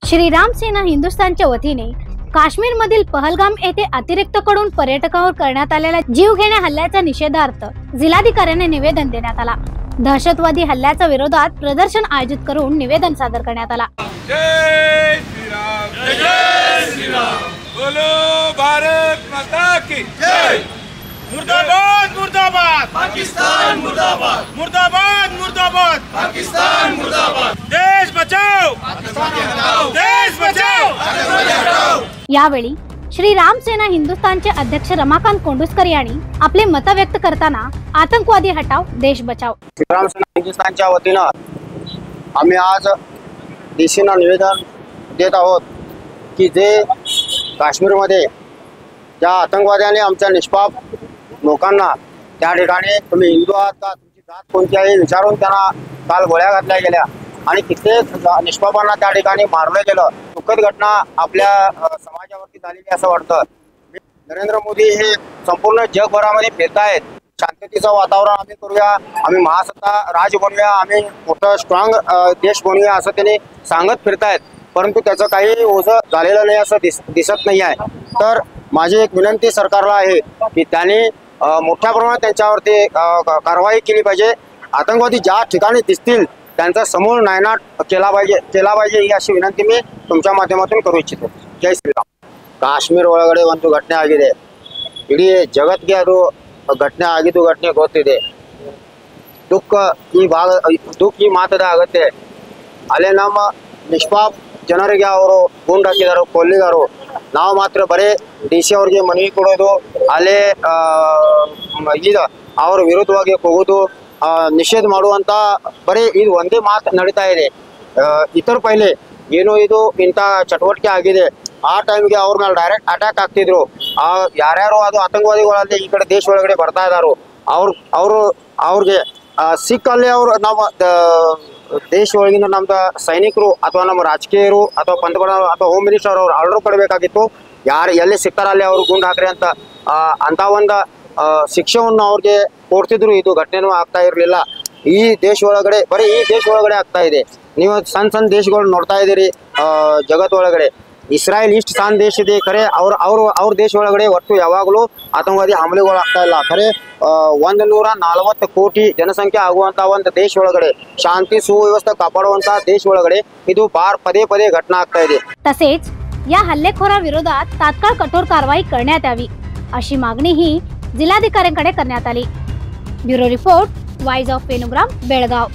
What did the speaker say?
श्रीराम सेना हिंदुस्थानच्या वतीने काश्मीरमधील पहलगाम येथे अतिरेक्तकडून पर्यटकांवर करण्यात आलेल्या जीवघेण्या हल्ल्याच्या निषेधार्थ जिल्हाधिकाऱ्यांना निवेदन देण्यात आला। दहशतवादी हल्ल्याच्या विरोधात प्रदर्शन आयोजित करून निवेदन सादर करण्यात आला। जय श्रीराम, जय श्रीराम, बोलो भारत माता की जय। मुर्दाबाद मुर्दाबाद पाकिस्तान मुर्दाबाद, मुर्दाबाद मुर्दाबाद पाकिस्तान मुर्दाबाद, देश बचाओ, देश बचाओ। यावेळी श्री राम सेना हिंदुस्थानचे अध्यक्ष रमाकांत कोंडुस्कर यांनी आपले मत व्यक्त करताना आतंकवादी हटाव देश बचाओ। श्रीराम सेना हिंदुस्थानच्या वतीनं आम्ही आज डीसीना निवेदन देत आहोत की जे काश्मीरमध्ये ज्या आतंकवाद्याने आमच्या निष्पाप लोकांना त्या ठिकाणी तुम्ही हिंदू आहात का, तुमची जात कोणती आहे विचारून त्यांना काल गोळ्या घातल्या गेल्या आणि कित्येक निष्पापांना त्या ठिकाणी मारलं गेलं। दुःखद घटना आपल्या समाजावरती झालेली असं वाटतं। नरेंद्र मोदी हे संपूर्ण जगभरामध्ये फिरतायत, शांततेचं वातावरण आम्ही करूया, आम्ही महासत्ता राज बनवूया, आम्ही मोठं स्ट्रॉंग देश बनवूया असं त्यांनी सांगत फिरतायत, परंतु त्याचं काही ओझं झालेलं नाही असं दिसत नाही आहे। तर माझी एक विनंती सरकारला आहे की त्यांनी मोठ्या प्रमाणात त्यांच्यावरती कारवाई केली पाहिजे। आतंकवादी ज्या ठिकाणी दिसतील त्यांचा समूळ नायनाट केला पाहिजे ही अशी विनंती मी तुमच्या माध्यमातून करू इच्छितो। जय श्रीराम। ಕಾಶ್ಮೀರ ಒಳಗಡೆ ಒಂದು ಘಟನೆ ಆಗಿದೆ, ಇಡೀ ಜಗತ್ತಿಗೆ ಅದು ಘಟನೆ ಆಗಿದ್ದು ಘಟನೆ ಗೊತ್ತಿದೆ। ದುಃಖ ಈ ಮಾತದ ಅಗತ್ಯ ಅಲ್ಲೇ ನಮ್ಮ ನಿಷ್ಪಾಪ ಜನರಿಗೆ ಅವರು ಗುಂಡು ಹಾಕಿದಾರು, ಕೊಲ್ಲಿದಾರು। ನಾವು ಮಾತ್ರ ಬರೀ DC ಅವ್ರಿಗೆ ಮನವಿ ಕೊಡೋದು, ಅಲ್ಲೇ ಇದು ಅವರ ವಿರುದ್ಧವಾಗಿ ಹೋಗೋದು, ನಿಷೇಧ ಮಾಡುವಂತ ಬರೀ ಇದು ಒಂದೇ ಮಾತು ನಡೀತಾ ಇದೆ। ಇತರ ಪೈಲೆ ಏನೋ ಇದು ಇಂಥ ಚಟುವಟಿಕೆ ಆಗಿದೆ ಆ ಟೈಮ್ಗೆ ಅವ್ರ ಮೇಲೆ ಡೈರೆಕ್ಟ್ ಅಟ್ಯಾಕ್ ಆಗ್ತಿದ್ರು। ಯಾರ್ಯಾರು ಅದು ಆತಂಕವಾದಿಗಳಲ್ಲಿ ಈ ಕಡೆ ದೇಶ ಒಳಗಡೆ ಬರ್ತಾ ಇದ್ದಾರೋ ಅವ್ರಿಗೆ ಸಿಕ್ಕಲ್ಲಿ ಅವರು ನಮ್ಮ ದೇಶ ಒಳಗಿನ ನಮ್ದು ಸೈನಿಕರು ಅಥವಾ ನಮ್ಮ ರಾಜಕೀಯರು ಅಥವಾ ಪಂತಪ್ರಧಾನ ಅಥವಾ ಹೋಮ್ ಮಿನಿಸ್ಟರ್ ಅವರು ಆರ್ಡರ್ ಕೊಡಬೇಕಾಗಿತ್ತು, ಯಾರು ಎಲ್ಲಿ ಸಿಗ್ತಾರ ಅಲ್ಲಿ ಅವ್ರು ಗುಂಡು ಹಾಕ್ರಿ ಅಂತ ಒಂದು ಶಿಕ್ಷೆಯನ್ನು ಅವ್ರಿಗೆ ಕೊಡ್ತಿದ್ರು। ಇದು ಘಟನೆನೂ ಆಗ್ತಾ ಇರಲಿಲ್ಲ ಈ ದೇಶ ಒಳಗಡೆ, ಬರೀ ಈ ದೇಶ ಒಳಗಡೆ ಆಗ್ತಾ ಇದೆ। ನೀವು ಸಣ್ಣ ದೇಶಗಳು ನೋಡ್ತಾ ಇದ್ದೀರಿ ಜಗತ್ತೊಳಗಡೆ, ಇಸ್ರಾಯೇಲ್ ಇಷ್ಟು ಸಣ್ಣ ದೇಶ ಇದೆ ಖರೆ ಅವ್ರ ದೇಶ ಒಳಗಡೆ ಒಟ್ಟು ಯಾವಾಗಲೂ ಆತಂಕವಾದಿ ಹಮಲೆಗಳು ಆಗ್ತಾ ಇಲ್ಲ। ಖರೆ 140 ಕೋಟಿ ಜನಸಂಖ್ಯೆ ಆಗುವಂತ ಒಂದು ದೇಶ ಒಳಗಡೆ ಶಾಂತಿ ಸುವ್ಯವಸ್ಥೆ ಕಾಪಾಡುವಂತ ದೇಶ ಒಳಗಡೆ ಇದು ಪದೇ घटना ಆಗ್ತಾ ಇದೆ। तसेच या हल्लेखोराविरोधात तात्काळ कठोर कारवाई करण्यात यावी अशी मागणीही जिल्हाधिकाऱ्यांकडे करण्यात आली। ब्युरो रिपोर्ट, वाइज ऑफ पेनुग्राम, बेळगाव।